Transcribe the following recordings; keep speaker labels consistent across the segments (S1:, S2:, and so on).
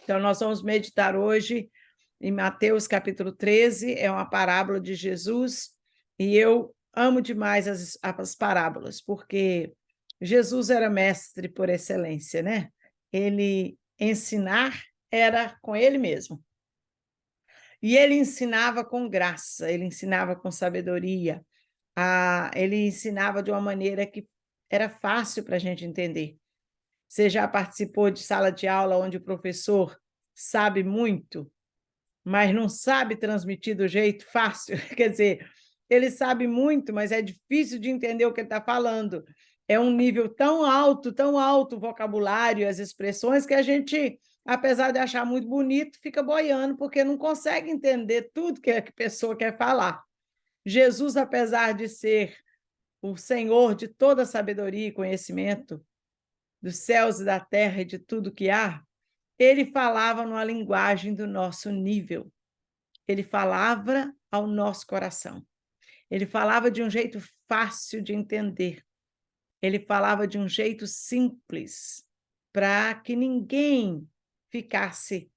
S1: Então, nós vamos meditar hoje em Mateus capítulo 13, é uma parábola de Jesus, e eu amo demais as parábolas, porque Jesus era mestre por excelência, né? Ele ensinar era com ele mesmo. E ele ensinava com graça, ele ensinava com sabedoria, ele ensinava de uma maneira que era fácil para a gente entender. Você já participou de sala de aula onde o professor sabe muito, mas não sabe transmitir do jeito fácil? Quer dizer, ele sabe muito, mas é difícil de entender o que ele está falando. É um nível tão alto o vocabulário, as expressões, que a gente, apesar de achar muito bonito, fica boiando, porque não consegue entender tudo que a pessoa quer falar. Jesus, apesar de ser o Senhor de toda sabedoria e conhecimento, dos céus e da terra e de tudo que há, ele falava numa linguagem do nosso nível. Ele falava ao nosso coração. Ele falava de um jeito fácil de entender. Ele falava de um jeito simples, para que ninguém ficasse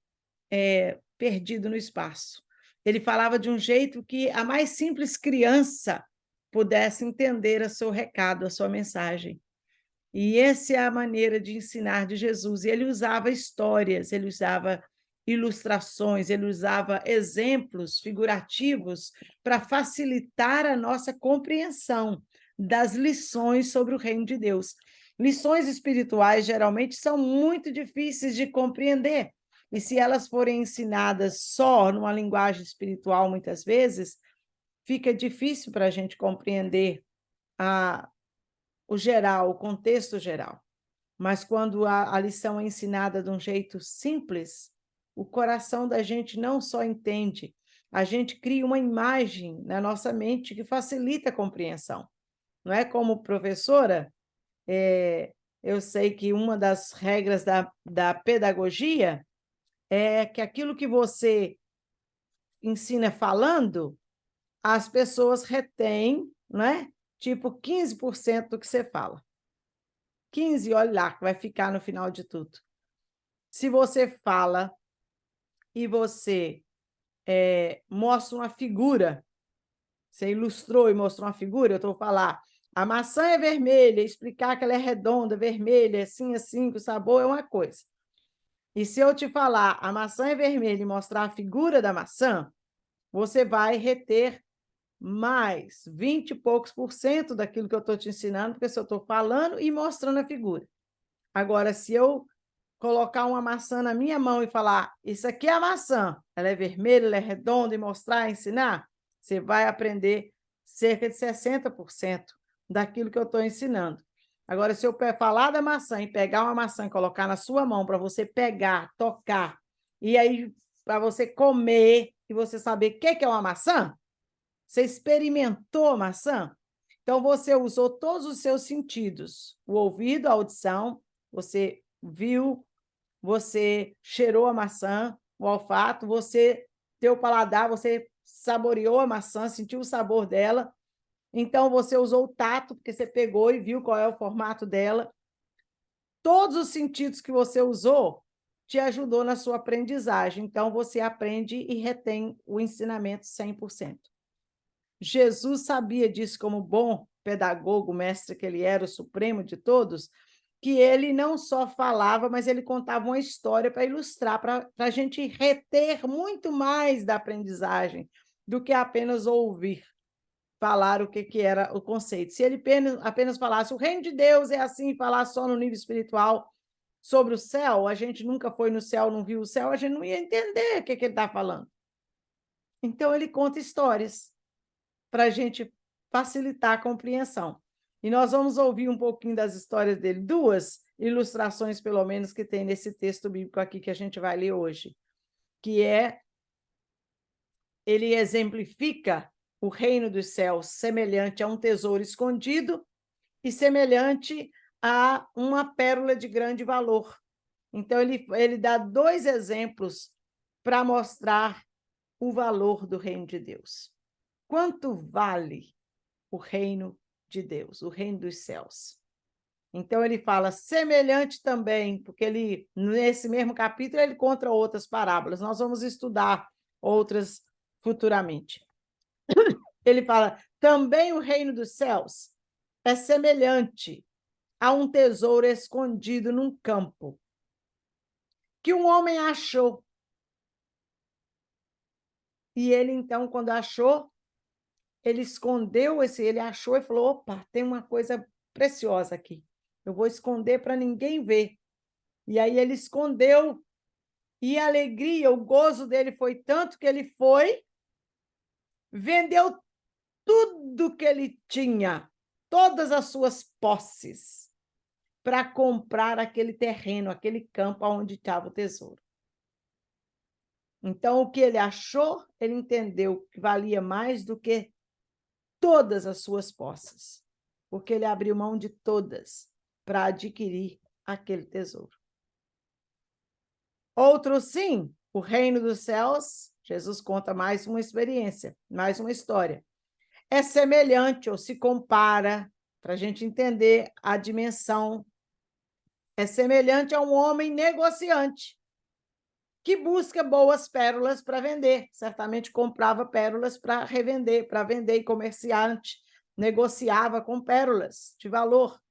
S1: perdido no espaço. Ele falava de um jeito que a mais simples criança pudesse entender o seu recado, a sua mensagem. E essa é a maneira de ensinar de Jesus. E ele usava histórias, ele usava ilustrações, ele usava exemplos figurativos para facilitar a nossa compreensão das lições sobre o reino de Deus. Lições espirituais geralmente são muito difíceis de compreender, e se elas forem ensinadas só numa linguagem espiritual, muitas vezes, fica difícil para a gente compreender o geral, o contexto geral. Mas quando a lição é ensinada de um jeito simples, o coração da gente não só entende, a gente cria uma imagem na nossa mente que facilita a compreensão. Não é? Como professora, eu sei que uma das regras da pedagogia é que aquilo que você ensina falando, as pessoas retêm, não é? Tipo 15% do que você fala. 15, olha lá, que vai ficar no final de tudo. Se você fala e você mostra uma figura, você ilustrou e mostrou uma figura, eu estou a falar, a maçã é vermelha, explicar que ela é redonda, vermelha, assim, que o sabor é uma coisa. E se eu te falar, a maçã é vermelha e mostrar a figura da maçã, você vai reter mais 20 e poucos % daquilo que eu estou te ensinando, porque se eu estou falando e mostrando a figura. Agora, se eu colocar uma maçã na minha mão e falar, isso aqui é a maçã, ela é vermelha, ela é redonda, e mostrar, ensinar, você vai aprender cerca de 60% daquilo que eu estou ensinando. Agora, se eu falar da maçã e pegar uma maçã e colocar na sua mão para você pegar, tocar, e aí para você comer e você saber o que é uma maçã, você experimentou a maçã? Então, você usou todos os seus sentidos, o ouvido, a audição, você viu, você cheirou a maçã, o olfato, você teu paladar, você saboreou a maçã, sentiu o sabor dela. Então, você usou o tato, porque você pegou e viu qual é o formato dela. Todos os sentidos que você usou te ajudou na sua aprendizagem. Então, você aprende e retém o ensinamento 100%. Jesus sabia disso como bom pedagogo, mestre que ele era, o supremo de todos, que ele não só falava, mas ele contava uma história para ilustrar, para a gente reter muito mais da aprendizagem do que apenas ouvir falar o que era o conceito. Se ele apenas falasse o reino de Deus é assim, falar só no nível espiritual sobre o céu, a gente nunca foi no céu, não viu o céu, a gente não ia entender o que ele está falando. Então, ele conta histórias para a gente facilitar a compreensão. E nós vamos ouvir um pouquinho das histórias dele, 2 ilustrações, pelo menos, que tem nesse texto bíblico aqui que a gente vai ler hoje, que ele exemplifica o reino dos céus semelhante a um tesouro escondido e semelhante a uma pérola de grande valor. Então, ele dá 2 exemplos para mostrar o valor do reino de Deus. Quanto vale o reino de Deus, o reino dos céus. Então, ele fala semelhante também, porque ele, nesse mesmo capítulo, ele conta outras parábolas. Nós vamos estudar outras futuramente. Ele fala, também o reino dos céus é semelhante a um tesouro escondido num campo, que um homem achou. E ele, então, quando achou, ele escondeu ele achou e falou, opa, tem uma coisa preciosa aqui. Eu vou esconder para ninguém ver. E aí ele escondeu, e a alegria, o gozo dele foi tanto que ele foi, vendeu tudo que ele tinha, todas as suas posses, para comprar aquele terreno, aquele campo onde estava o tesouro. Então, o que ele achou, ele entendeu que valia mais do que todas as suas posses, porque ele abriu mão de todas para adquirir aquele tesouro. Outro sim, o reino dos céus, Jesus conta mais uma experiência, mais uma história. É semelhante ou se compara, para a gente entender a dimensão, é semelhante a um homem negociante que busca boas pérolas para vender. Certamente comprava pérolas para revender, para vender, e comerciante negociava com pérolas de valor.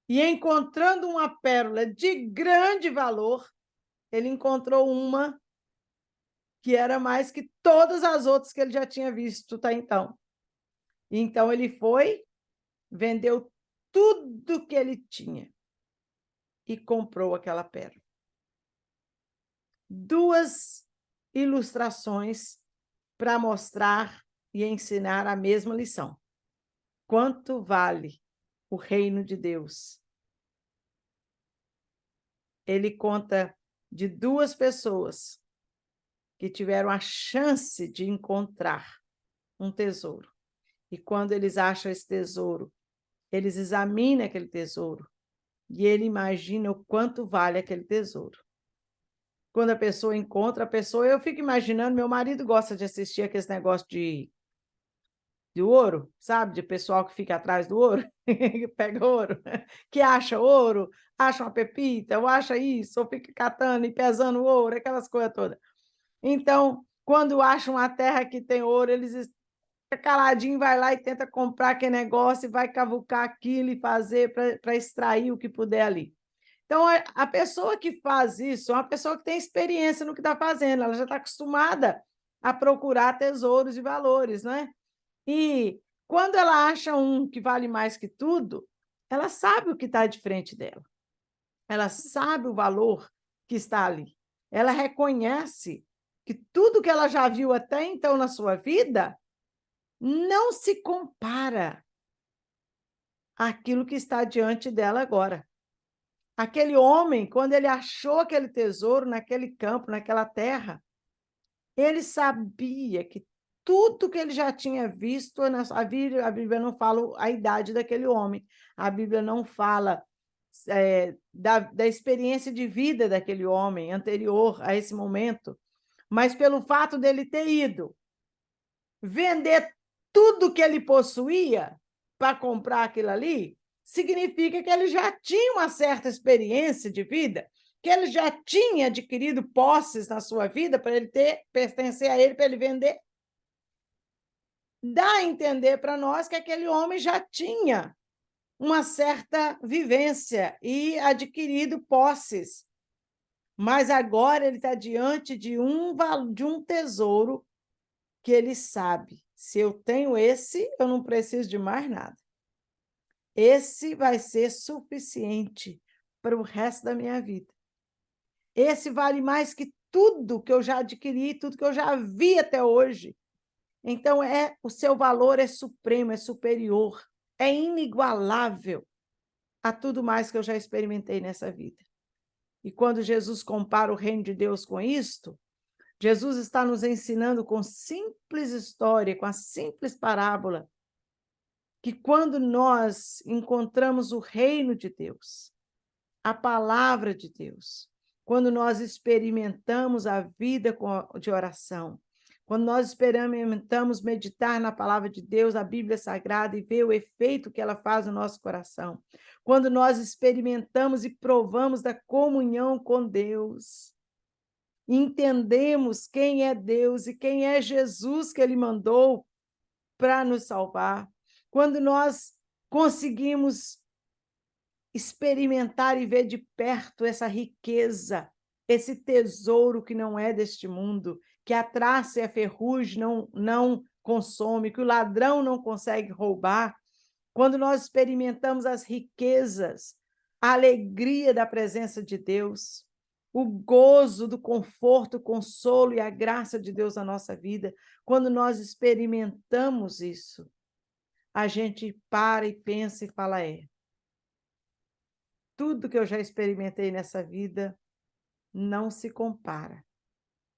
S1: E encontrando uma pérola de grande valor, ele encontrou uma que era mais que todas as outras que ele já tinha visto até então. Então, ele foi, vendeu tudo que ele tinha e comprou aquela pérola. Duas ilustrações para mostrar e ensinar a mesma lição. Quanto vale o reino de Deus? Ele conta de duas pessoas que tiveram a chance de encontrar um tesouro. E quando eles acham esse tesouro, eles examinam aquele tesouro e ele imagina o quanto vale aquele tesouro. Quando a pessoa encontra a pessoa, eu fico imaginando, meu marido gosta de assistir aqueles negócios de ouro, sabe? De pessoal que fica atrás do ouro, que pega ouro, que acha ouro, acha uma pepita, ou acha isso, ou fica catando e pesando ouro, aquelas coisas todas. Então, quando acham uma terra que tem ouro, eles caladinho, vai lá e tenta comprar aquele negócio e vai cavucar aquilo e fazer para extrair o que puder ali. Então, a pessoa que faz isso é uma pessoa que tem experiência no que está fazendo, ela já está acostumada a procurar tesouros e valores, né? E quando ela acha um que vale mais que tudo, ela sabe o que está de frente dela. Ela sabe o valor que está ali. Ela reconhece que tudo que ela já viu até então na sua vida não se compara àquilo que está diante dela agora. Aquele homem, quando ele achou aquele tesouro naquele campo, naquela terra, ele sabia que tudo que ele já tinha visto, a Bíblia não fala a idade daquele homem, a Bíblia não fala da experiência de vida daquele homem anterior a esse momento, mas pelo fato dele ter ido vender tudo que ele possuía para comprar aquilo ali, significa que ele já tinha uma certa experiência de vida, que ele já tinha adquirido posses na sua vida para ele pertencer a ele, para ele vender. Dá a entender para nós que aquele homem já tinha uma certa vivência e adquirido posses. Mas agora ele está diante de um tesouro que ele sabe. Se eu tenho esse, eu não preciso de mais nada. Esse vai ser suficiente para o resto da minha vida. Esse vale mais que tudo que eu já adquiri, tudo que eu já vi até hoje. Então, o seu valor é supremo, é superior, é inigualável a tudo mais que eu já experimentei nessa vida. E quando Jesus compara o reino de Deus com isto, Jesus está nos ensinando com simples história, com a simples parábola, que quando nós encontramos o reino de Deus, a palavra de Deus, quando nós experimentamos a vida de oração, quando nós experimentamos meditar na palavra de Deus, a Bíblia Sagrada, e ver o efeito que ela faz no nosso coração, quando nós experimentamos e provamos da comunhão com Deus, entendemos quem é Deus e quem é Jesus que Ele mandou para nos salvar, quando nós conseguimos experimentar e ver de perto essa riqueza, esse tesouro que não é deste mundo, que a traça e a ferrugem não consome, que o ladrão não consegue roubar, quando nós experimentamos as riquezas, a alegria da presença de Deus, o gozo do conforto, o consolo e a graça de Deus na nossa vida, quando nós experimentamos isso, a gente para e pensa e fala, tudo que eu já experimentei nessa vida não se compara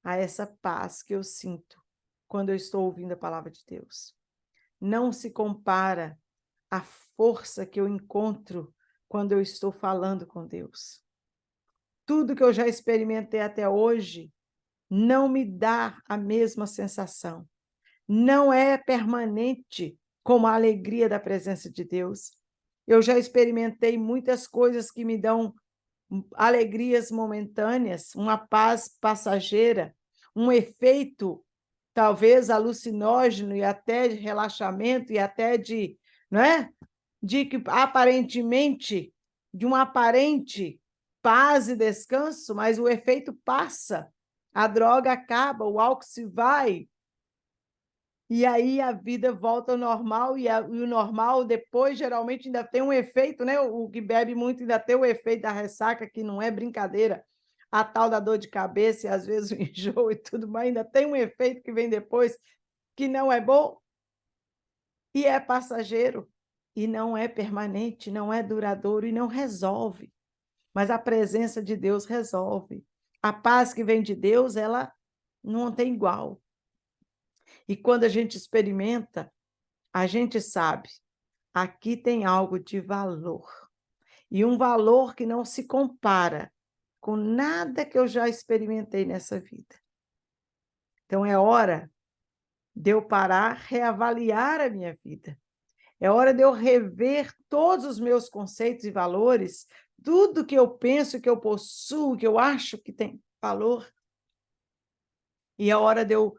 S1: a essa paz que eu sinto quando eu estou ouvindo a palavra de Deus. Não se compara à força que eu encontro quando eu estou falando com Deus. Tudo que eu já experimentei até hoje não me dá a mesma sensação. Não é permanente como a alegria da presença de Deus. Eu já experimentei muitas coisas que me dão alegrias momentâneas, uma paz passageira, um efeito talvez alucinógeno e até de relaxamento e até de, não é? De que aparentemente, de uma aparente paz e descanso, mas o efeito passa, a droga acaba, o álcool se vai, e aí a vida volta ao normal, e o normal depois geralmente ainda tem um efeito, né? O que bebe muito ainda tem o efeito da ressaca, que não é brincadeira, a tal da dor de cabeça e às vezes o enjoo e tudo mais, ainda tem um efeito que vem depois que não é bom e é passageiro, e não é permanente, não é duradouro e não resolve. Mas a presença de Deus resolve. A paz que vem de Deus, ela não tem igual. E quando a gente experimenta, a gente sabe, aqui tem algo de valor. E um valor que não se compara com nada que eu já experimentei nessa vida. Então é hora de eu parar, reavaliar a minha vida. É hora de eu rever todos os meus conceitos e valores, tudo que eu penso que eu possuo, que eu acho que tem valor. E é hora de eu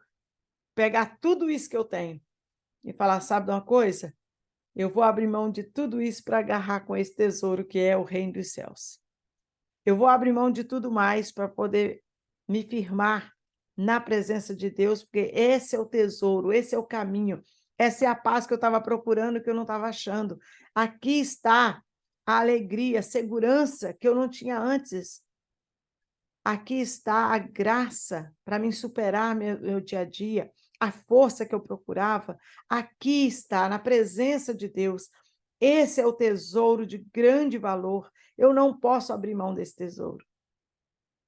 S1: pegar tudo isso que eu tenho e falar, sabe de uma coisa? Eu vou abrir mão de tudo isso para agarrar com esse tesouro que é o reino dos céus. Eu vou abrir mão de tudo mais para poder me firmar na presença de Deus, porque esse é o tesouro, esse é o caminho, essa é a paz que eu estava procurando, que eu não estava achando. Aqui está a alegria, a segurança que eu não tinha antes. Aqui está a graça para me superar meu dia a dia, a força que eu procurava. Aqui está, na presença de Deus. Esse é o tesouro de grande valor. Eu não posso abrir mão desse tesouro.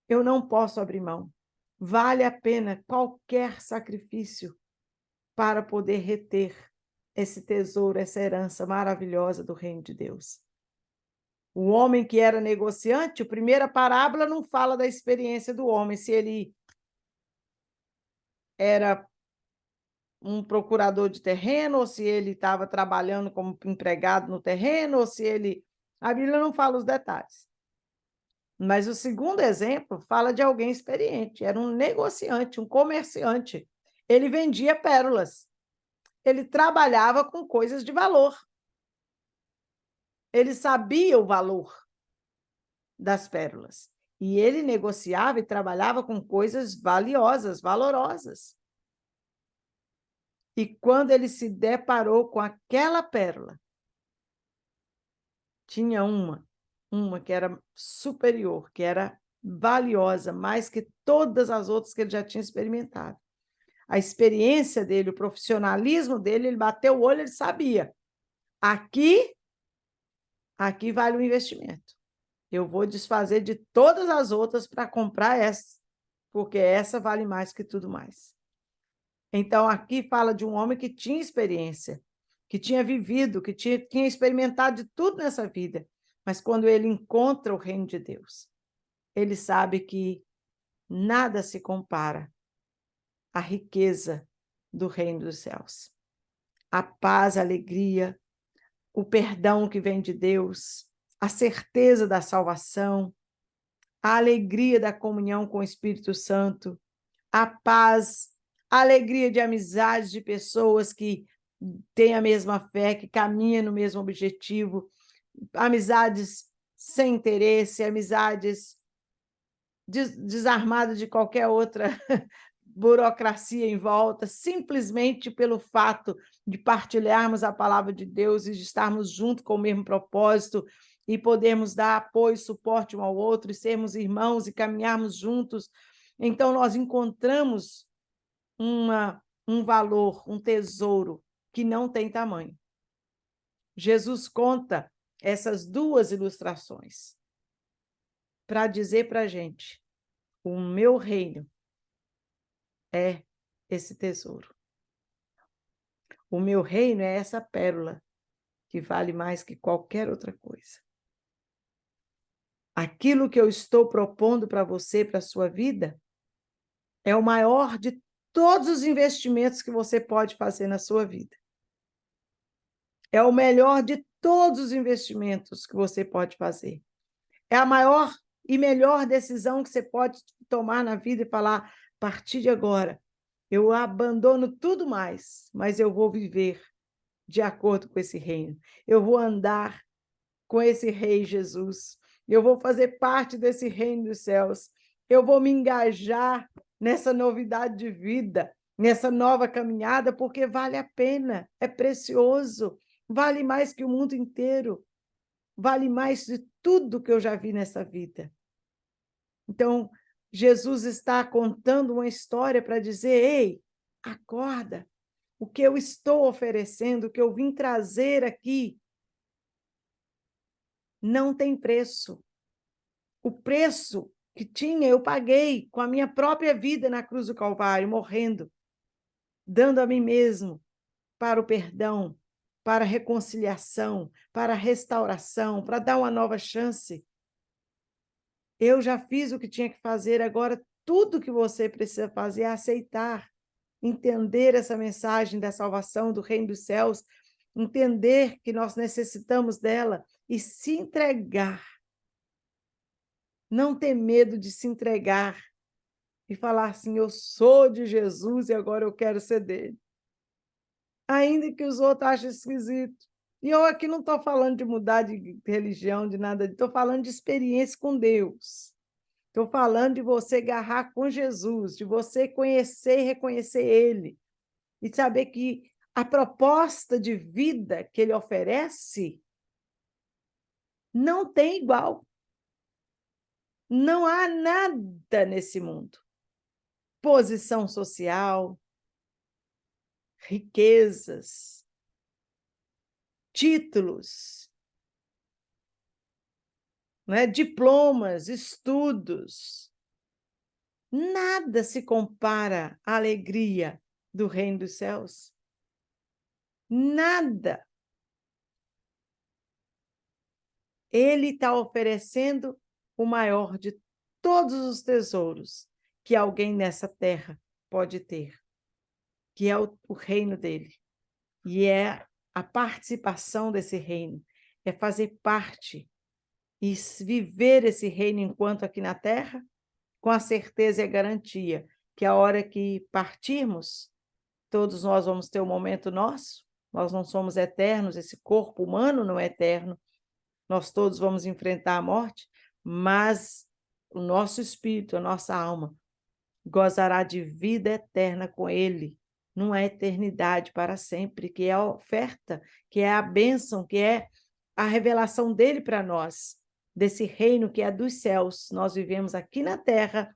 S1: Eu não posso abrir mão. Vale a pena qualquer sacrifício para poder reter esse tesouro, essa herança maravilhosa do reino de Deus. O homem que era negociante, a primeira parábola não fala da experiência do homem, se ele era um procurador de terreno, ou se ele estava trabalhando como empregado no terreno, ou se ele... A Bíblia não fala os detalhes. Mas o segundo exemplo fala de alguém experiente, era um negociante, um comerciante. Ele vendia pérolas. Ele trabalhava com coisas de valor. Ele sabia o valor das pérolas. E ele negociava e trabalhava com coisas valiosas, valorosas. E quando ele se deparou com aquela pérola, tinha uma que era superior, que era valiosa, mais que todas as outras que ele já tinha experimentado. A experiência dele, o profissionalismo dele, ele bateu o olho, ele sabia. Aqui vale o investimento. Eu vou desfazer de todas as outras para comprar essa, porque essa vale mais que tudo mais. Então, aqui fala de um homem que tinha experiência, que tinha vivido, que tinha experimentado de tudo nessa vida, mas quando ele encontra o reino de Deus, ele sabe que nada se compara a riqueza do reino dos céus. A paz, a alegria, o perdão que vem de Deus, a certeza da salvação, a alegria da comunhão com o Espírito Santo, a paz, a alegria de amizades de pessoas que têm a mesma fé, que caminham no mesmo objetivo, amizades sem interesse, amizades desarmadas de qualquer outra burocracia em volta, simplesmente pelo fato de partilharmos a palavra de Deus e de estarmos juntos com o mesmo propósito e podermos dar apoio e suporte um ao outro e sermos irmãos e caminharmos juntos. Então, nós encontramos um valor, um tesouro que não tem tamanho. Jesus conta essas duas ilustrações para dizer para a gente: o meu reino é esse tesouro. O meu reino é essa pérola que vale mais que qualquer outra coisa. Aquilo que eu estou propondo para você, para a sua vida, é o maior de todos os investimentos que você pode fazer na sua vida. É o melhor de todos os investimentos que você pode fazer. É a maior e melhor decisão que você pode tomar na vida e falar: a partir de agora, eu abandono tudo mais, mas eu vou viver de acordo com esse reino. Eu vou andar com esse Rei Jesus. Eu vou fazer parte desse reino dos céus. Eu vou me engajar nessa novidade de vida, nessa nova caminhada, porque vale a pena, é precioso, vale mais que o mundo inteiro, vale mais de tudo que eu já vi nessa vida. Então, Jesus está contando uma história para dizer: ei, acorda, o que eu estou oferecendo, o que eu vim trazer aqui, não tem preço. O preço que tinha, eu paguei com a minha própria vida na cruz do Calvário, morrendo, dando a mim mesmo para o perdão, para a reconciliação, para a restauração, para dar uma nova chance. Eu já fiz o que tinha que fazer, agora tudo que você precisa fazer é aceitar, entender essa mensagem da salvação, do reino dos céus, entender que nós necessitamos dela e se entregar. Não ter medo de se entregar e falar assim: eu sou de Jesus e agora eu quero ser dele. Ainda que os outros achem esquisito. E eu aqui não estou falando de mudar de religião, de nada, estou falando de experiência com Deus. Estou falando de você agarrar com Jesus, de você conhecer e reconhecer ele, e saber que a proposta de vida que ele oferece não tem igual. Não há nada nesse mundo. Posição social, riquezas, títulos, né? Diplomas, estudos. Nada se compara à alegria do reino dos céus. Nada. Ele está oferecendo o maior de todos os tesouros que alguém nessa terra pode ter, que é o reino dele. E é a participação desse reino, é fazer parte e viver esse reino enquanto aqui na terra, com a certeza e a garantia que a hora que partirmos, todos nós vamos ter um momento nosso, nós não somos eternos, esse corpo humano não é eterno, nós todos vamos enfrentar a morte, mas o nosso espírito, a nossa alma, gozará de vida eterna com ele, numa eternidade para sempre, que é a oferta, que é a bênção, que é a revelação dele para nós, desse reino que é dos céus. Nós vivemos aqui na terra,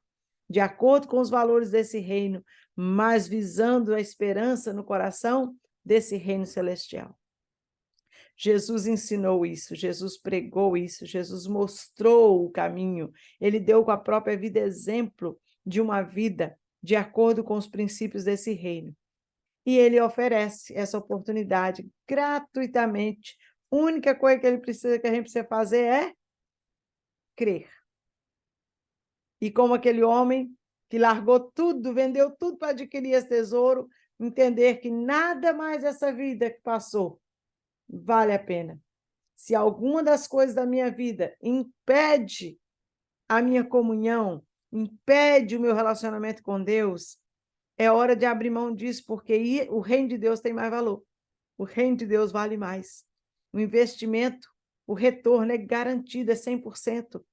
S1: de acordo com os valores desse reino, mas visando a esperança no coração desse reino celestial. Jesus ensinou isso, Jesus pregou isso, Jesus mostrou o caminho, ele deu com a própria vida exemplo de uma vida de acordo com os princípios desse reino. E ele oferece essa oportunidade gratuitamente. A única coisa que a gente precisa fazer é crer. E como aquele homem que largou tudo, vendeu tudo para adquirir esse tesouro, entender que nada mais essa vida que passou vale a pena. Se alguma das coisas da minha vida impede a minha comunhão, impede o meu relacionamento com Deus, é hora de abrir mão disso, porque o reino de Deus tem mais valor. O reino de Deus vale mais. O investimento, o retorno é garantido, é 100%.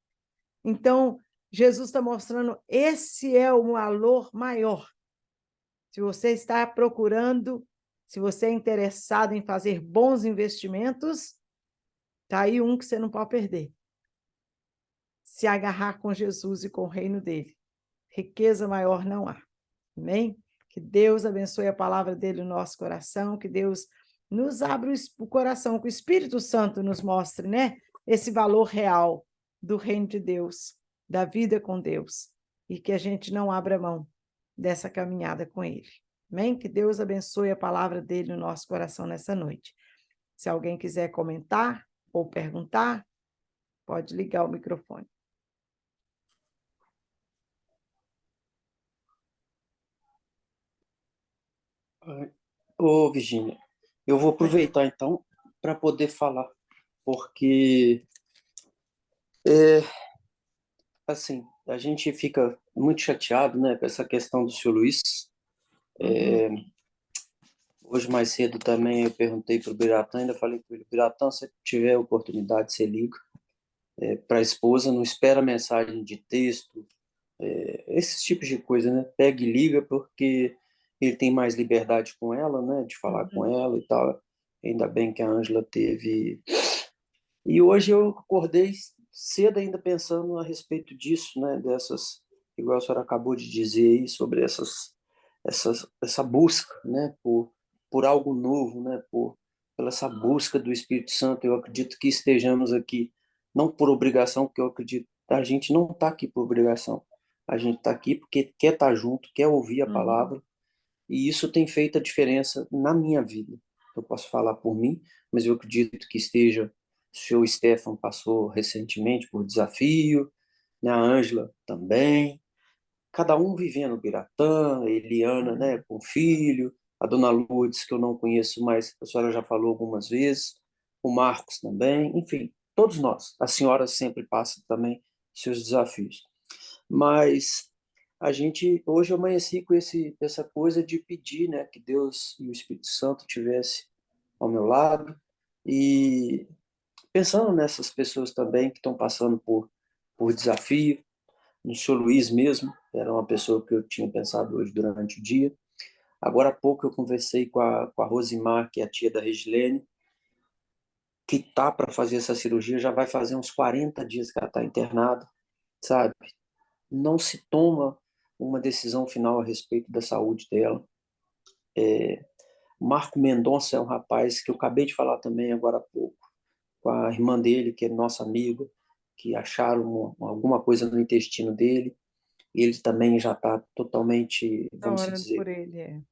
S1: Então, Jesus está mostrando, esse é o valor maior. Se você está procurando, se você é interessado em fazer bons investimentos, está aí um que você não pode perder. Se agarrar com Jesus e com o reino dele. Riqueza maior não há. Amém? Que Deus abençoe a palavra dele no nosso coração, que Deus nos abra o coração, que o Espírito Santo nos mostre, né? Esse valor real do reino de Deus, da vida com Deus, e que a gente não abra mão dessa caminhada com ele. Amém? Que Deus abençoe a palavra dele no nosso coração nessa noite. Se alguém quiser comentar ou perguntar, pode ligar o microfone.
S2: Ô, Virgínia, eu vou aproveitar então para poder falar, porque assim, a gente fica muito chateado, né, com essa questão do senhor Luiz. Hoje mais cedo também eu perguntei para o Biratã, ainda falei para ele, Biratã, se tiver oportunidade, você liga para a esposa, não espera mensagem de texto, esses tipos de coisa, né? Pega e liga, porque ele tem mais liberdade com ela, né, de falar com ela e tal. Ainda bem que a Ângela teve. E hoje eu acordei cedo ainda pensando a respeito disso, né, dessas, igual a senhora acabou de dizer aí, sobre essa busca, né, por algo novo, né, pela essa busca do Espírito Santo. Eu acredito que estejamos aqui não por obrigação, porque eu acredito que a gente não está aqui por obrigação. A gente está aqui porque quer estar junto, quer ouvir a palavra, e isso tem feito a diferença na minha vida. Eu posso falar por mim, mas eu acredito que esteja. O senhor Stefan passou recentemente por desafio, né? A Ângela também. Cada um vivendo o Biratã, a Eliana, né, com filho, a dona Lourdes, que eu não conheço, mas a senhora já falou algumas vezes, o Marcos também, enfim, todos nós. A senhora sempre passa também seus desafios. Mas a gente, hoje eu amanheci com essa coisa de pedir, né, que Deus e o Espírito Santo tivesse ao meu lado, e pensando nessas pessoas também que estão passando por desafio, no senhor Luiz mesmo, era uma pessoa que eu tinha pensado hoje durante o dia. Agora há pouco eu conversei com a Rosimar, que é a tia da Regilene, que tá para fazer essa cirurgia, já vai fazer uns 40 dias que ela está internada, sabe? Não se toma uma decisão final a respeito da saúde dela. Marco Mendonça é um rapaz que eu acabei de falar também agora há pouco, com a irmã dele, que é nossa amiga, que acharam alguma coisa no intestino dele. Ele também já está totalmente,
S1: Tá
S2: vamos
S1: orando por
S2: dizer,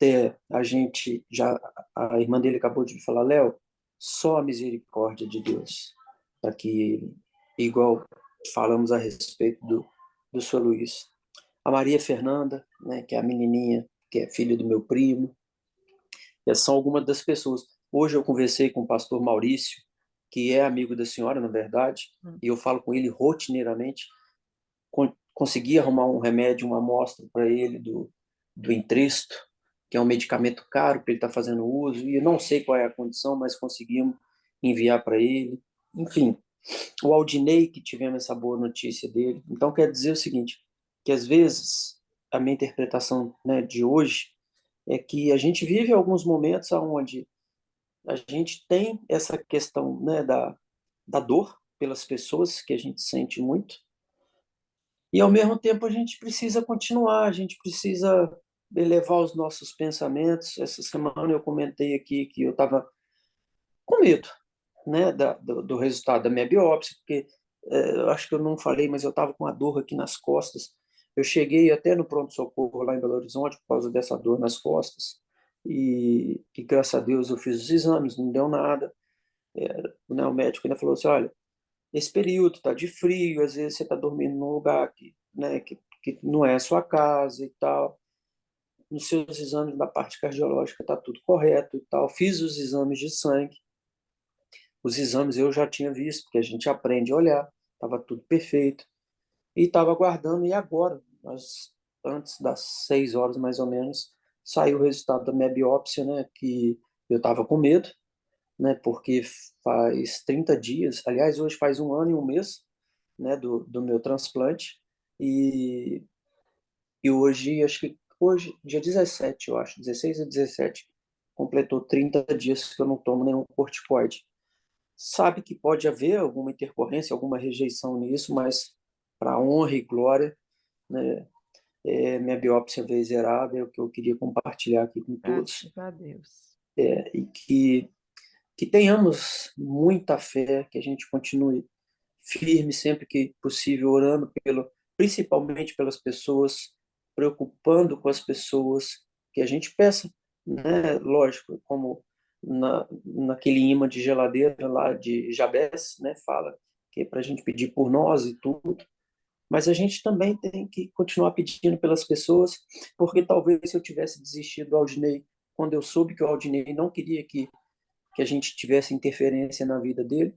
S1: ele,
S2: a gente já, a irmã dele acabou de falar, Léo, só a misericórdia de Deus, para que ele, igual falamos a respeito do Sr. Luiz. A Maria Fernanda, né, que é a menininha, que é filha do meu primo, essas são algumas das pessoas. Hoje eu conversei com o pastor Maurício, que é amigo da senhora, na verdade, e eu falo com ele rotineiramente. Consegui arrumar um remédio, uma amostra para ele do Entresto, que é um medicamento caro que ele está fazendo uso, e eu não sei qual é a condição, mas conseguimos enviar para ele. Enfim, o Aldinei, que tivemos essa boa notícia dele. Então, quer dizer o seguinte, que às vezes a minha interpretação, né, de hoje é que a gente vive alguns momentos onde a gente tem essa questão, né, da dor pelas pessoas, que a gente sente muito, e ao mesmo tempo a gente precisa continuar, a gente precisa elevar os nossos pensamentos. Essa semana eu comentei aqui que eu estava com medo, né, do resultado da minha biópsia, porque eu acho que eu não falei, mas eu estava com uma dor aqui nas costas. Eu cheguei até no pronto-socorro lá em Belo Horizonte por causa dessa dor nas costas, e graças a Deus eu fiz os exames, não deu nada. Né, o médico ainda falou assim, olha, esse período está de frio, às vezes você está dormindo num lugar que, né, que que não é a sua casa e tal. Nos seus exames da parte cardiológica está tudo correto e tal. Fiz os exames de sangue. Os exames eu já tinha visto, porque a gente aprende a olhar, estava tudo perfeito. E estava aguardando, e agora, antes das 6 horas mais ou menos, saiu o resultado da minha biópsia, né, que eu estava com medo, né, porque faz 30 dias, aliás, hoje faz 1 ano e 1 mês, né, do meu transplante, e, e hoje, acho que hoje, dia 17 eu acho, 16 ou 17, completou 30 dias que eu não tomo nenhum corticoide. Sabe que pode haver alguma intercorrência, alguma rejeição nisso, mas para honra e glória, né, minha biópsia veio zerada, é o que eu queria compartilhar aqui com todos,
S1: Graças a Deus.
S2: e que tenhamos muita fé, que a gente continue firme sempre que possível, orando principalmente pelas pessoas, preocupando com as pessoas, que a gente peça, né, lógico, como naquele imã de geladeira lá de Jabes, né, fala que é para a gente pedir por nós e tudo, mas a gente também tem que continuar pedindo pelas pessoas, porque talvez se eu tivesse desistido do Aldinei, quando eu soube que o Aldinei não queria que a gente tivesse interferência na vida dele,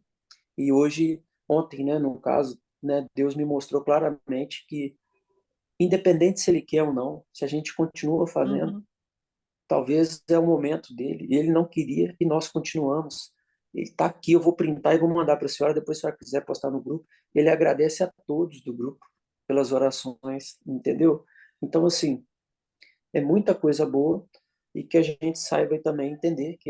S2: e hoje, ontem, né, no caso, né, Deus me mostrou claramente que, independente se ele quer ou não, se a gente continua fazendo,
S1: Uhum.
S2: talvez é o momento dele. E ele não queria e nós continuamos. Ele está aqui, eu vou printar e vou mandar para a senhora, depois se a senhora quiser postar no grupo. Ele agradece a todos do grupo pelas orações, entendeu? Então, assim, é muita coisa boa e que a gente saiba também entender que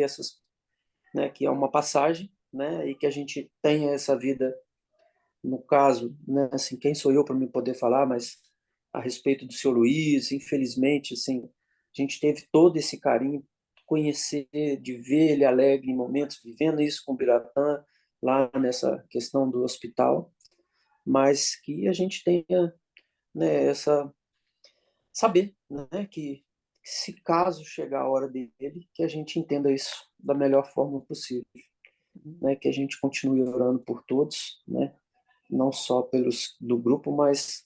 S2: né, que é uma passagem, né, e que a gente tenha essa vida, no caso, né, assim, quem sou eu para me poder falar, mas a respeito do seu Luiz, infelizmente, assim, a gente teve todo esse carinho, conhecer, de ver ele alegre em momentos, vivendo isso com o Biratã, lá nessa questão do hospital, mas que a gente tenha, né, saber, né, que se caso chegar a hora dele, que a gente entenda isso da melhor forma possível, né, que a gente continue orando por todos, né, não só pelos do grupo, mas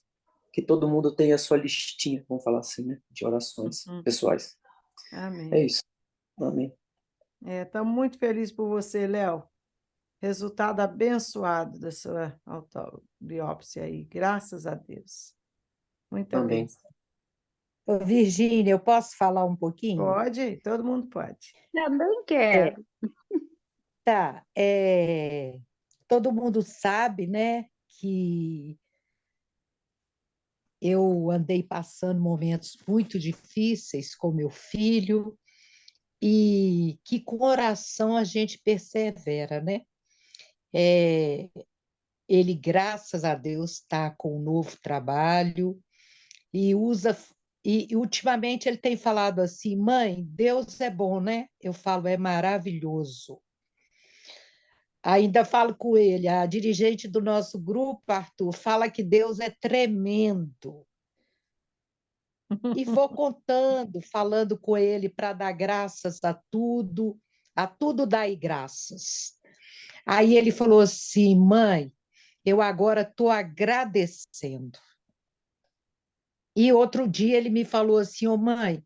S2: que todo mundo tenha a sua listinha, vamos falar assim, né, de orações
S1: Uhum.
S2: pessoais. É
S1: Amém.
S2: isso. Amém.
S1: Estamos muito felizes por você, Léo. Resultado abençoado da sua autobiópsia aí, graças a Deus. Muita
S2: Amém.
S1: bênção.
S3: Ô, Virgínia, eu posso falar um pouquinho?
S1: Pode? Todo mundo pode.
S4: Também
S3: É,
S4: quero.
S3: tá. Todo mundo sabe, né, que eu andei passando momentos muito difíceis com meu filho e que com oração a gente persevera, né? É, ele, graças a Deus, está com um novo trabalho e usa. E ultimamente ele tem falado assim: mãe, Deus é bom, né? Eu falo, é maravilhoso. Ainda falo com ele, a dirigente do nosso grupo, Arthur, fala que Deus é tremendo. E vou contando, falando com ele para dar graças a tudo dai graças. Aí ele falou assim: mãe, eu agora estou agradecendo. E outro dia ele me falou assim: ô mãe,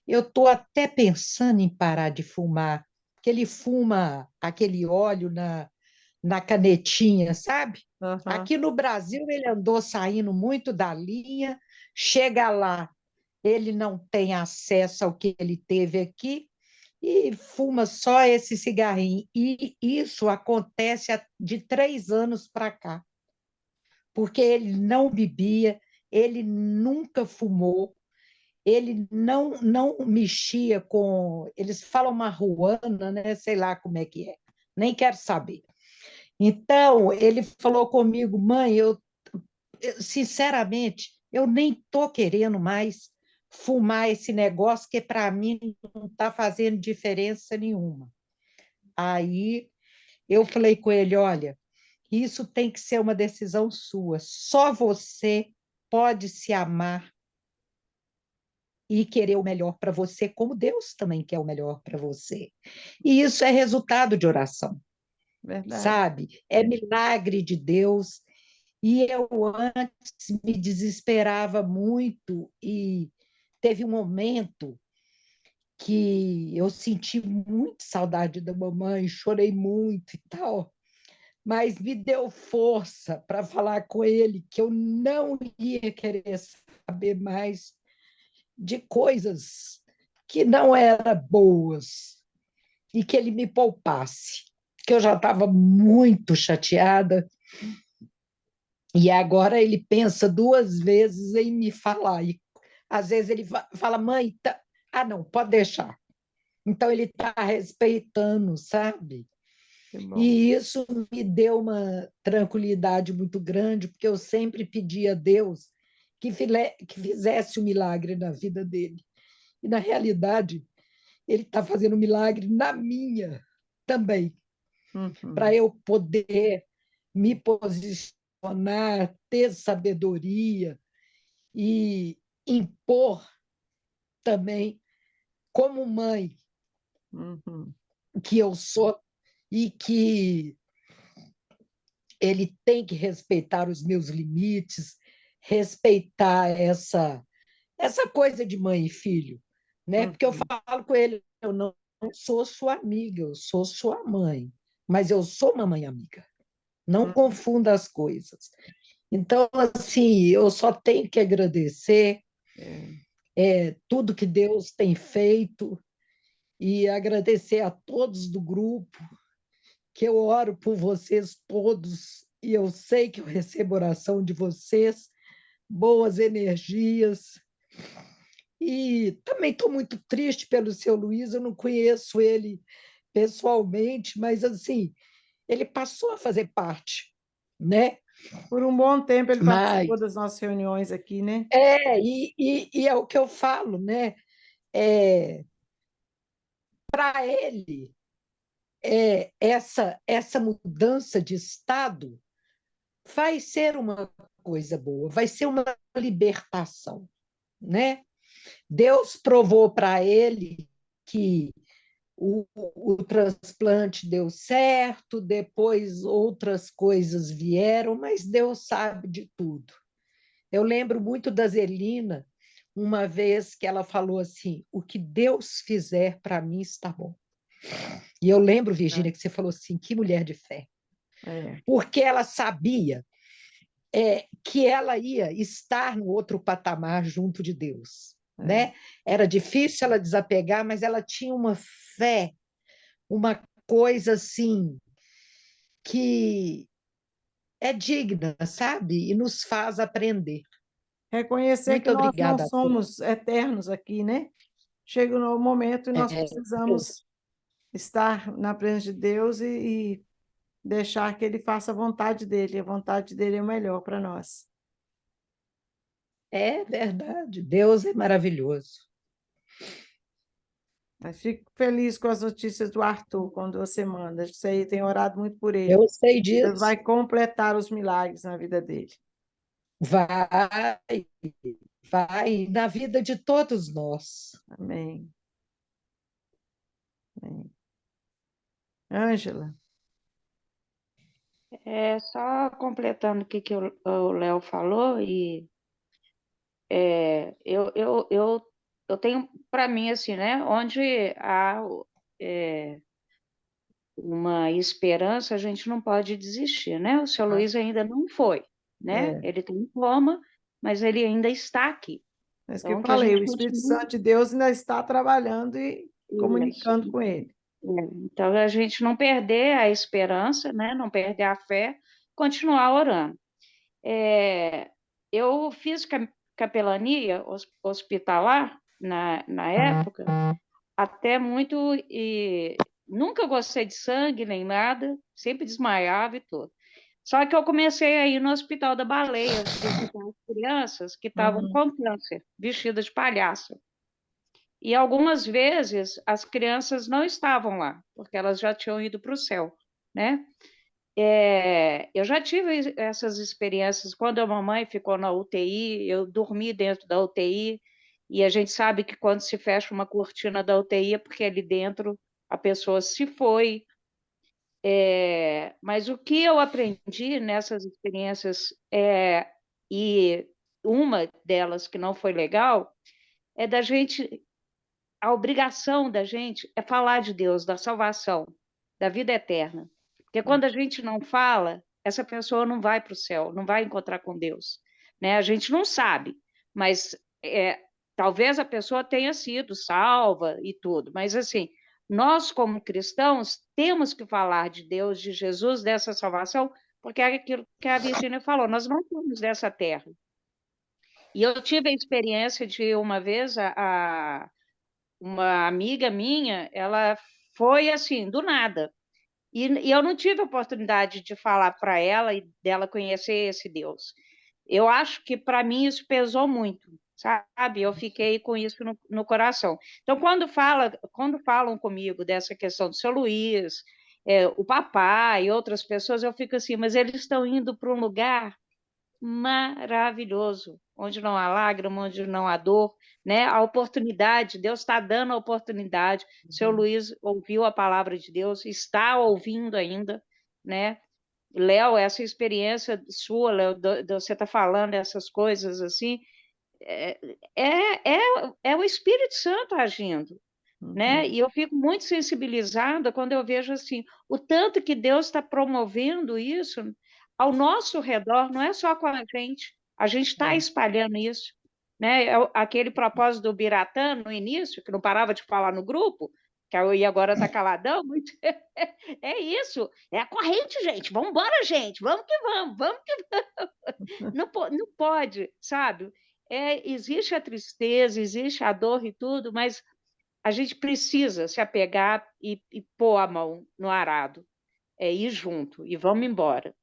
S3: eu estou até pensando em parar de fumar, porque ele fuma aquele óleo na canetinha, sabe?
S1: Uhum.
S3: Aqui no Brasil ele andou saindo muito da linha, chega lá, ele não tem acesso ao que ele teve aqui e fuma só esse cigarrinho. E isso acontece de 3 anos para cá, porque ele não bebia, ele nunca fumou, ele não mexia com. Eles falam marihuana, né? Sei lá como é que é, nem quero saber. Então, ele falou comigo, mãe, sinceramente, eu nem estou querendo mais fumar esse negócio, que para mim não está fazendo diferença nenhuma. Aí eu falei com ele: olha, isso tem que ser uma decisão sua, só você pode se amar e querer o melhor para você, como Deus também quer o melhor para você. E isso é resultado de oração,
S1: Verdade.
S3: sabe? É milagre de Deus. E eu antes me desesperava muito e teve um momento que eu senti muito saudade da mamãe, chorei muito e tal, mas me deu força para falar com ele que eu não ia querer saber mais de coisas que não eram boas e que ele me poupasse, que eu já estava muito chateada e agora ele pensa duas vezes em me falar. E às vezes ele fala, mãe, ah, não, pode deixar. Então ele está respeitando, sabe?
S1: Que bom.
S3: E isso me deu uma tranquilidade muito grande, porque eu sempre pedi a Deus que fizesse um milagre na vida dele. E, na realidade, ele está fazendo um milagre na minha também, para
S1: Uhum.
S3: eu poder me posicionar, ter sabedoria e impor também, como mãe
S1: Uhum.
S3: que eu sou, e que ele tem que respeitar os meus limites, respeitar essa coisa de mãe e filho, né? Porque eu
S1: Uhum.
S3: falo com ele, eu não sou sua amiga, eu sou sua mãe, mas eu sou uma mãe amiga. Não
S1: Uhum.
S3: confunda as coisas. Então, assim, eu só tenho que agradecer
S1: É.
S3: tudo que Deus tem feito e agradecer a todos do grupo, que eu oro por vocês todos e eu sei que eu recebo oração de vocês, boas energias. E também estou muito triste pelo seu Luiz, eu não conheço ele pessoalmente, mas assim, ele passou a fazer parte, né?
S1: Por um bom tempo ele
S3: Mas
S1: participou das nossas reuniões aqui, né?
S3: e é o que eu falo, né? Para ele, essa mudança de estado vai ser uma coisa boa, vai ser uma libertação, né? Deus provou para ele que o transplante deu certo, depois outras coisas vieram, mas Deus sabe de tudo. Eu lembro muito da Zelina, uma vez que ela falou assim: o que Deus fizer para mim está bom. E eu lembro, Virgínia, que você falou assim: que mulher de fé.
S1: É,
S3: Porque ela sabia que ela ia estar no outro patamar junto de Deus.
S1: é.
S3: Né? Era difícil ela desapegar, mas ela tinha uma fé, uma coisa assim que é digna, sabe? E nos faz aprender.
S1: Reconhecer que
S3: Muito
S1: nós não
S3: obrigada a todos.
S1: somos eternos aqui, né? Chega um momento e nós
S3: É,
S1: precisamos estar na presença de Deus e deixar que Ele faça a vontade dele. A vontade dele é o melhor para nós.
S3: é verdade, Deus é maravilhoso.
S1: Mas fico feliz com as notícias do Arthur, quando você manda. Isso aí, tem orado muito por ele.
S3: Eu sei
S1: Deus
S3: disso.
S1: vai completar os milagres na vida dele.
S3: Vai, vai, na vida de todos nós.
S1: Amém. Amém. Ângela,
S4: Só completando o que o Léo falou, e eu tenho para mim assim, né? Onde há é, uma esperança, a gente não pode desistir, né? O seu Luiz ainda não foi, né?
S1: é,
S4: Ele tem coma, mas ele ainda está aqui.
S1: é isso que eu
S4: Então, que a
S1: falei, o
S4: gente
S1: Espírito
S4: continue
S1: Santo de Deus ainda está trabalhando e
S4: isso.
S1: comunicando com ele.
S4: Então, a gente não perder a esperança, né? Não perder a fé, continuar orando. É, eu fiz capelania hospitalar na época, até muito, e nunca gostei de sangue nem nada, sempre desmaiava e tudo. Só que eu comecei a ir no Hospital da Baleia visitar as crianças que estavam
S1: Uhum.
S4: com câncer, vestidas de palhaça. E algumas vezes as crianças não estavam lá, porque elas já tinham ido para o céu, né? Eu já tive essas experiências. Quando a mamãe ficou na UTI, eu dormi dentro da UTI, e a gente sabe que quando se fecha uma cortina da UTI é porque ali dentro a pessoa se foi. Mas o que eu aprendi nessas experiências, e uma delas que não foi legal, é da gente, a obrigação da gente é falar de Deus, da salvação, da vida eterna. Porque quando a gente não fala, essa pessoa não vai para o céu, não vai encontrar com Deus, né? A gente não sabe, mas talvez a pessoa tenha sido salva e tudo, mas assim, nós como cristãos temos que falar de Deus, de Jesus, dessa salvação, porque é aquilo que a Virgínia falou, nós não somos dessa terra. E eu tive a experiência de uma vez uma amiga minha, ela foi assim, do nada. E eu não tive a oportunidade de falar para ela e dela conhecer esse Deus. Eu acho que para mim isso pesou muito, sabe? Eu fiquei com isso no coração. Então, quando falam comigo dessa questão do seu Luiz, o papai e outras pessoas, eu fico assim, mas eles estão indo para um lugar maravilhoso, onde não há lágrima, onde não há dor, né? A oportunidade, Deus está dando a oportunidade. Seu Luiz ouviu a palavra de Deus, está ouvindo ainda, né? Léo, essa experiência sua, Léo, você está falando essas coisas assim, é, é o Espírito Santo agindo, né? E eu fico muito sensibilizada quando eu vejo assim, o tanto que Deus está promovendo isso ao nosso redor, não é só com a gente está espalhando isso, né? Aquele propósito do Biratã no início, que não parava de falar no grupo, que eu ia agora está caladão, muito... é isso, é a corrente, gente, vamos embora, gente, vamos que vamos, vamos que vamos. Não pode, sabe? Existe a tristeza, existe a dor e tudo, mas a gente precisa se apegar e pôr a mão no arado, ir junto e vamos embora,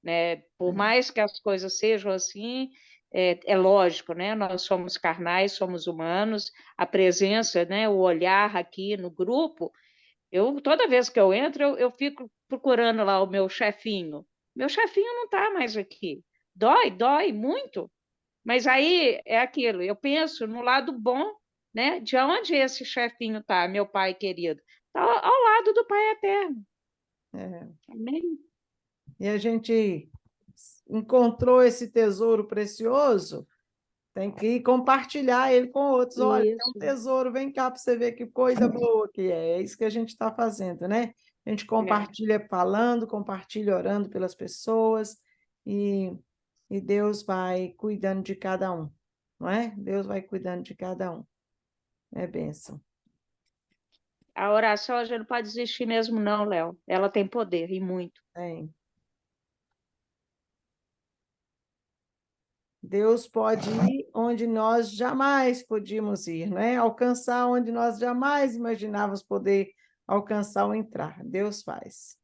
S4: né? Por mais que as coisas sejam assim, é lógico, né? Nós somos carnais, somos humanos, a presença, né? O olhar aqui no grupo, toda vez que eu entro, eu fico procurando lá o meu chefinho. Meu chefinho não está mais aqui. Dói muito. Mas aí é aquilo, eu penso no lado bom, né? De onde esse chefinho está, meu pai querido? Está ao lado do Pai Eterno.
S1: É.
S4: Amém?
S1: E a gente encontrou esse tesouro precioso, tem que compartilhar ele com outros. Olha, tem um tesouro, vem cá para você ver que coisa boa que é. É isso que a gente está fazendo, né? A gente compartilha falando, compartilha orando pelas pessoas e Deus vai cuidando de cada um, não é? Deus vai cuidando de cada um. É bênção.
S4: A oração a gente não pode desistir mesmo, não, Léo. Ela tem poder, e muito.
S1: Tem. Deus pode ir onde nós jamais podíamos ir, né? Alcançar onde nós jamais imaginávamos poder alcançar ou entrar. Deus faz.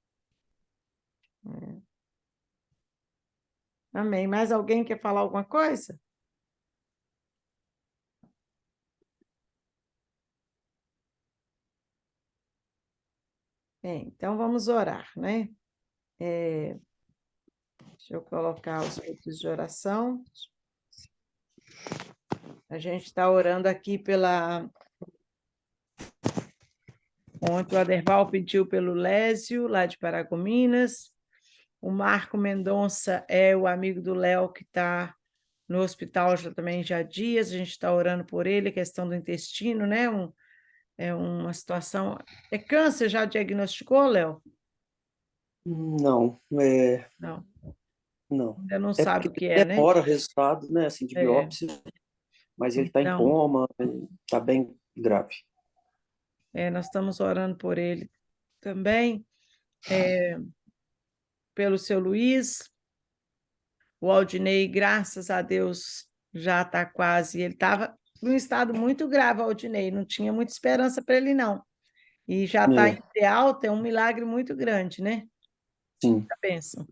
S1: Amém. Mais alguém quer falar alguma coisa? Bem, então vamos orar, né? Deixa eu colocar os pedidos de oração. A gente está orando aqui pela... Ontem o Aderval pediu pelo Lésio, lá de Paragominas. O Marco Mendonça é o amigo do Léo que está no hospital já há dias. A gente está orando por ele, questão do intestino, né? É uma situação... É câncer, já diagnosticou, Léo?
S2: Não,
S1: Não,
S2: não.
S1: ainda não
S2: É
S1: sabe
S2: porque
S1: o que é, né?
S2: demora o resultado, né, assim, de biópsia, mas ele está em
S1: Então,
S2: coma, está bem grave.
S1: nós estamos orando por ele também, pelo seu Luiz. O Aldinei, graças a Deus, já está quase. Ele estava num estado muito grave, Aldinei, não tinha muita esperança para ele, não. E já está em alta, é um milagre muito grande, né?
S2: Sim.
S1: A bênção.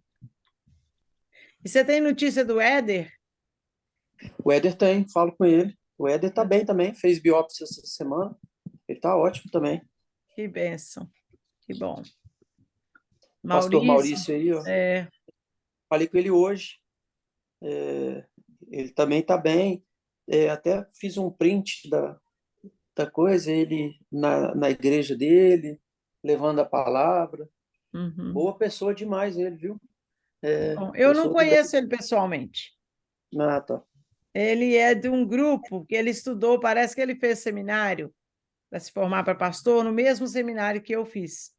S1: E você tem notícia do Éder?
S2: O Éder tem, falo com ele. O Éder está bem também, fez biópsia essa semana. Ele está ótimo também.
S1: Que bênção, que bom.
S2: Pastor Maurício aí, ó. Falei com ele hoje. Ele também está bem. Até fiz um print da coisa, ele na igreja dele, levando a palavra.
S1: Uhum.
S2: Boa pessoa demais ele, viu?
S1: Bom, eu não
S2: Pessoa do bem.
S1: conheço ele pessoalmente.
S2: Ah, tá.
S1: Ele é de um grupo que ele estudou, parece que ele fez seminário para se formar para pastor no mesmo seminário que eu fiz.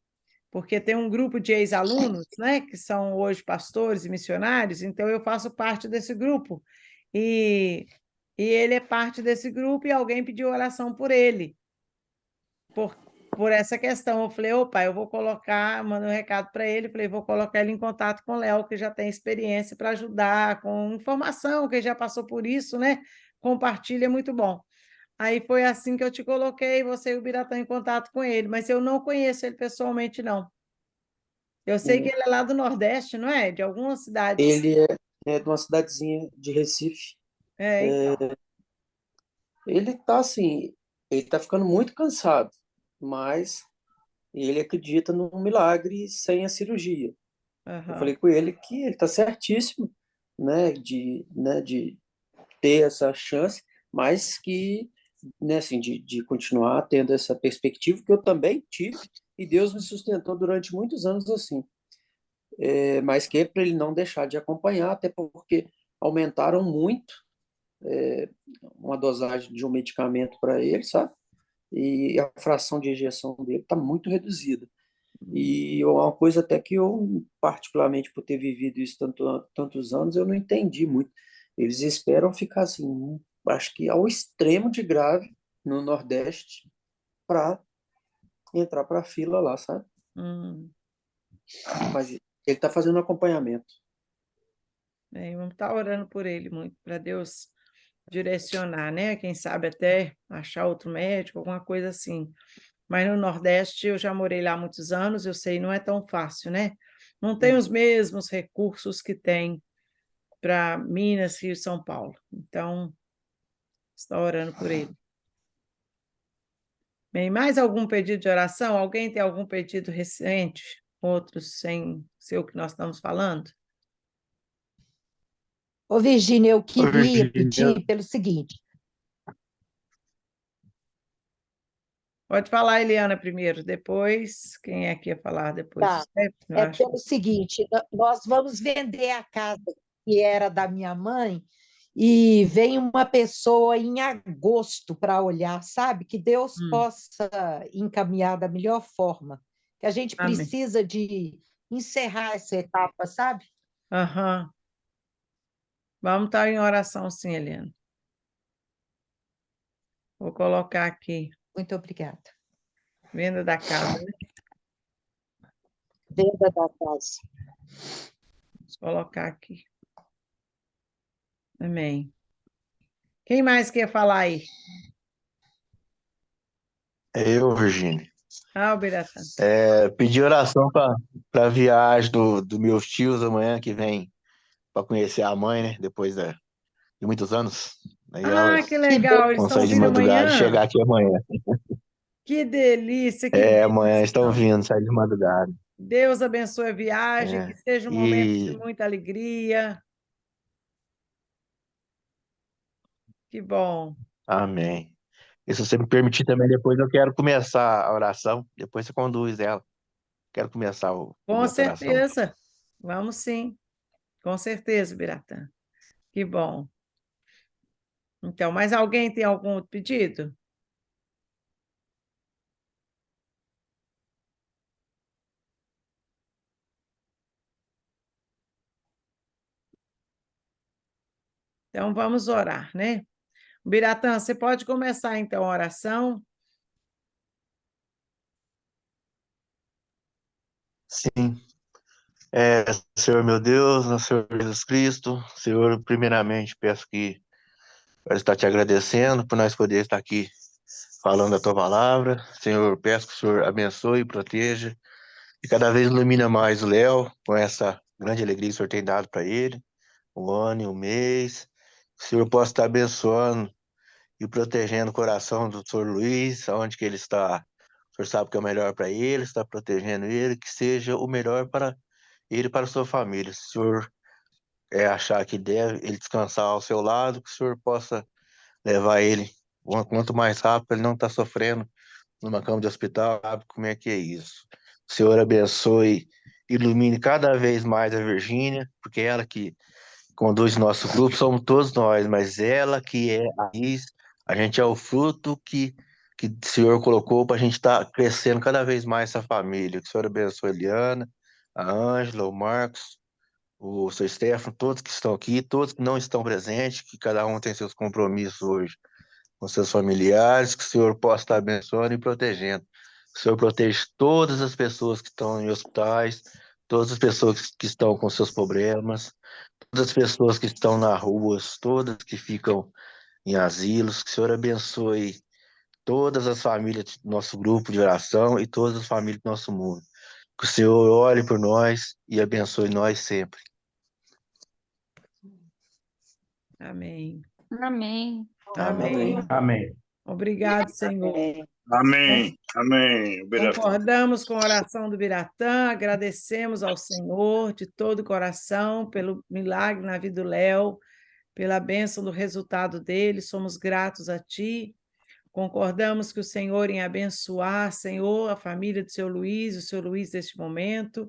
S1: Porque tem um grupo de ex-alunos, né, que são hoje pastores e missionários, então eu faço parte desse grupo. E, e ele é parte desse grupo e alguém pediu oração por ele, por, por essa questão. Eu falei, opa, eu vou colocar, mandei um recado para ele, falei, vou colocar ele em contato com o Léo, que já tem experiência para ajudar, com informação, que já passou por isso, né? Compartilha, é muito bom. Aí foi assim que eu te coloquei, você e o Biratã em contato com ele, mas eu não conheço ele pessoalmente, não. Eu sei que
S2: Hum.
S1: ele é lá do Nordeste, não é? De alguma cidade.
S2: Ele é de uma cidadezinha de Recife.
S1: É, então.
S2: Ele tá assim, ele tá ficando muito cansado, mas ele acredita no milagre sem a cirurgia. Eu
S1: Aham.
S2: falei com ele que ele tá certíssimo, né, de ter essa chance, mas que, né, assim, de continuar tendo essa perspectiva que eu também tive, e Deus me sustentou durante muitos anos assim. Mas que é para ele não deixar de acompanhar, até porque aumentaram muito uma dosagem de um medicamento para ele, sabe? E a fração de ejeção dele está muito reduzida. E uma coisa até que eu, particularmente por ter vivido isso tantos anos, eu não entendi muito. Eles esperam ficar assim, acho que ao extremo de grave no Nordeste para entrar para a fila lá, sabe?
S1: Hum.
S2: Mas ele está fazendo acompanhamento.
S1: Bem, vamos estar orando por ele muito, para Deus direcionar, né? Quem sabe até achar outro médico, alguma coisa assim. Mas no Nordeste eu já morei lá há muitos anos, eu sei, não é tão fácil, né? Não tem os mesmos recursos que tem para Minas, Rio e São Paulo. Então, está orando por ele. Bem, mais algum pedido de oração? Alguém tem algum pedido recente? Outros sem ser o que nós estamos falando?
S3: Ô, Virgínia, eu
S5: Ô,
S3: queria
S5: Virgínia,
S3: pedir pelo seguinte,
S1: Pode falar, Eliana, primeiro, depois. Quem é que ia falar depois?
S3: tá?
S1: Você? Eu
S3: É
S1: acho.
S3: pelo seguinte, nós vamos vender a casa que era da minha mãe e vem uma pessoa em agosto para olhar, sabe? Que Deus
S1: Hum,
S3: possa encaminhar da melhor forma. Que a gente
S1: amém.
S3: precisa de encerrar essa etapa, sabe?
S1: Aham. Vamos estar em oração, sim, Eliana. Vou colocar aqui,
S3: Muito obrigada.
S1: venda da casa, né?
S3: Venda da casa.
S1: Vou colocar aqui. Amém. Quem mais quer falar aí?
S5: eu, Virgínia,
S1: Ah, o Biratã.
S5: pedi oração para a viagem dos meus tios amanhã que vem para conhecer a mãe, né? Depois de muitos anos. Aí
S1: Ah, que
S5: elas
S3: Que
S1: legal, eles
S5: vão
S1: estão
S5: sair de
S1: vindo
S5: madrugada e
S1: amanhã?
S5: chegar aqui amanhã.
S1: Que delícia, que
S5: Amanhã estão
S1: bênção.
S5: vindo, sair de madrugada.
S1: Deus abençoe a viagem, que
S5: É,
S1: seja um momento de
S5: e
S1: muita alegria. Que bom.
S5: amém. E se você me permitir também, depois eu quero começar a oração. Depois você conduz ela. Quero começar o
S1: Com
S5: começo da oração.
S1: certeza. Vamos sim. Com certeza, Biratã. Que bom. Então, mais alguém tem algum outro pedido? Então, vamos orar, né? Biratã, você pode começar então a oração?
S5: Sim. Senhor meu Deus, nosso Senhor Jesus Cristo, Senhor, primeiramente peço que eu estou te agradecendo por nós poder estar aqui falando a tua palavra. Senhor, peço que o Senhor abençoe e proteja e cada vez ilumina mais o Léo com essa grande alegria que o Senhor tem dado para ele, o ano e o mês. Que o Senhor possa estar abençoando e protegendo o coração do Senhor Luiz, aonde que ele está. O Senhor sabe o que é o melhor para ele, está protegendo ele, que seja o melhor para ele e para a sua família. Se o Senhor achar que deve ele descansar ao seu lado, que o Senhor possa levar ele quanto mais rápido, ele não está sofrendo numa cama de hospital, sabe como é que é isso. O Senhor abençoe ilumine cada vez mais a Virgínia, porque ela que conduz nosso grupo, somos todos nós, mas ela que é a raiz, a gente é o fruto que o Senhor colocou para a gente estar crescendo cada vez mais essa família. Que o Senhor abençoe a Eliana, a Ângela, o Marcos, o seu Stefano, todos que estão aqui, todos que não estão presentes, que cada um tem seus compromissos hoje com seus familiares, que o Senhor possa estar abençoando e protegendo. Que o Senhor proteja todas as pessoas que estão em hospitais, todas as pessoas que estão com seus problemas, todas as pessoas que estão nas ruas, todas que ficam em asilos, que o Senhor abençoe todas as famílias do nosso grupo de oração e todas as famílias do nosso mundo. Que o Senhor olhe por nós e abençoe nós sempre.
S1: Amém.
S4: Amém.
S1: Amém.
S2: Amém.
S1: Obrigado, Senhor.
S6: Amém. Amém.
S1: Concordamos com a oração do Biratã, agradecemos ao Senhor de todo o coração pelo milagre na vida do Léo, pela bênção do resultado dele, somos gratos a Ti. Concordamos que o Senhor em abençoar, Senhor, a família do seu Luiz, o seu Luiz neste momento.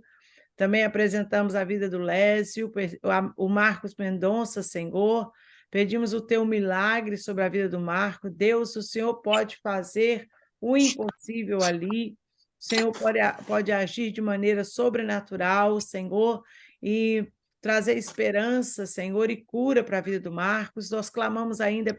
S1: Também apresentamos a vida do Lésio, o Marcos Mendonça, Senhor. Pedimos o teu milagre sobre a vida do Marco. Deus, o Senhor pode fazer o impossível ali. O Senhor pode agir de maneira sobrenatural, Senhor, e trazer esperança, Senhor, e cura para a vida do Marcos. Nós clamamos ainda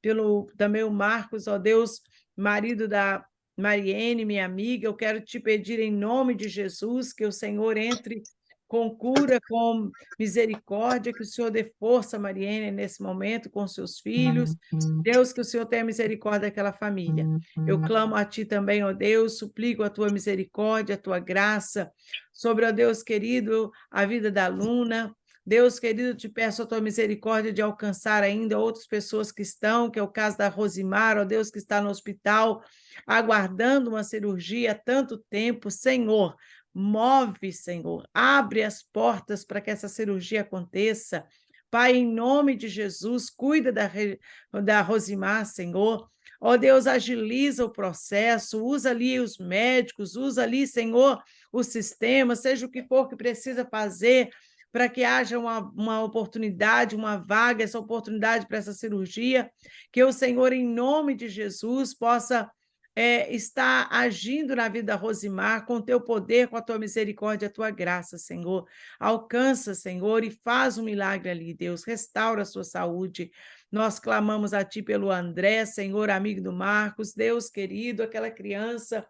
S1: pelo também o Marcos, ó Deus, marido da Mariene, minha amiga. Eu quero te pedir em nome de Jesus que o Senhor entre com cura, com misericórdia, que o Senhor dê força, Mariene, nesse momento, com seus filhos. Deus, que o Senhor tenha misericórdia daquela família. Eu clamo a Ti também, ó Deus, suplico a Tua misericórdia, a Tua graça, sobre, ó Deus querido, a vida da Luna. Deus querido, te peço a Tua misericórdia de alcançar ainda outras pessoas que estão, que é o caso da Rosimar, ó Deus, que está no hospital, aguardando uma cirurgia há tanto tempo. Senhor, move, Senhor, abre as portas para que essa cirurgia aconteça. Pai, em nome de Jesus, cuida da Rosimar, Senhor. Ó Deus, agiliza o processo, usa ali os médicos, usa ali, Senhor, o sistema, seja o que for que precisa fazer para que haja uma oportunidade, uma vaga, essa oportunidade para essa cirurgia, que o Senhor, em nome de Jesus, possa está agindo na vida da Rosimar com o teu poder, com a tua misericórdia, a tua graça, Senhor. Alcança, Senhor, e faz um milagre ali, Deus. Restaura a sua saúde. Nós clamamos a Ti pelo André, Senhor, amigo do Marcos, Deus querido, aquela criança.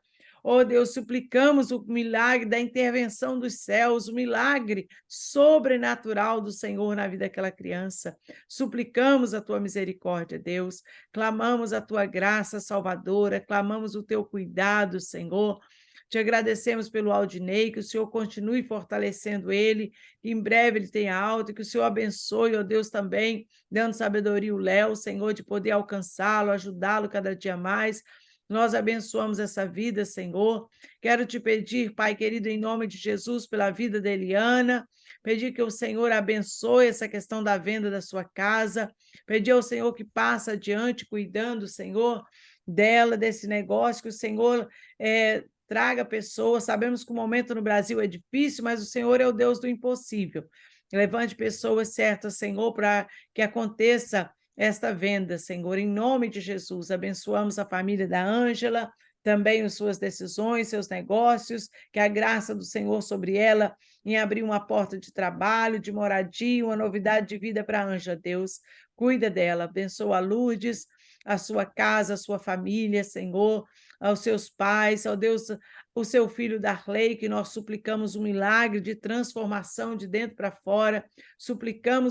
S1: Oh, Deus, suplicamos o milagre da intervenção dos céus, o milagre sobrenatural do Senhor na vida daquela criança. Suplicamos a Tua misericórdia, Deus. Clamamos a Tua graça salvadora, clamamos o Teu cuidado, Senhor. Te agradecemos pelo Aldinei, que o Senhor continue fortalecendo ele, que em breve ele tenha alta, que o Senhor abençoe, ó Deus, também, dando sabedoria ao Léo, Senhor, de poder alcançá-lo, ajudá-lo cada dia mais. Nós abençoamos essa vida, Senhor. Quero te pedir, Pai querido, em nome de Jesus, pela vida da Eliana, pedir que o Senhor abençoe essa questão da venda da sua casa, pedir ao Senhor que passa adiante, cuidando, Senhor, dela, desse negócio, que o Senhor traga pessoas. Sabemos que o momento no Brasil é difícil, mas o Senhor é o Deus do impossível. Levante pessoas certas, Senhor, para que aconteça esta venda, Senhor, em nome de Jesus. Abençoamos a família da Ângela, também as suas decisões, seus negócios, que a graça do Senhor sobre ela em abrir uma porta de trabalho, de moradia, uma novidade de vida para a Ângela, Deus. Cuida dela, abençoa a Lourdes, a sua casa, a sua família, Senhor, aos seus pais, ó Deus, o seu filho Darley, que nós suplicamos um milagre de transformação de dentro para fora, suplicamos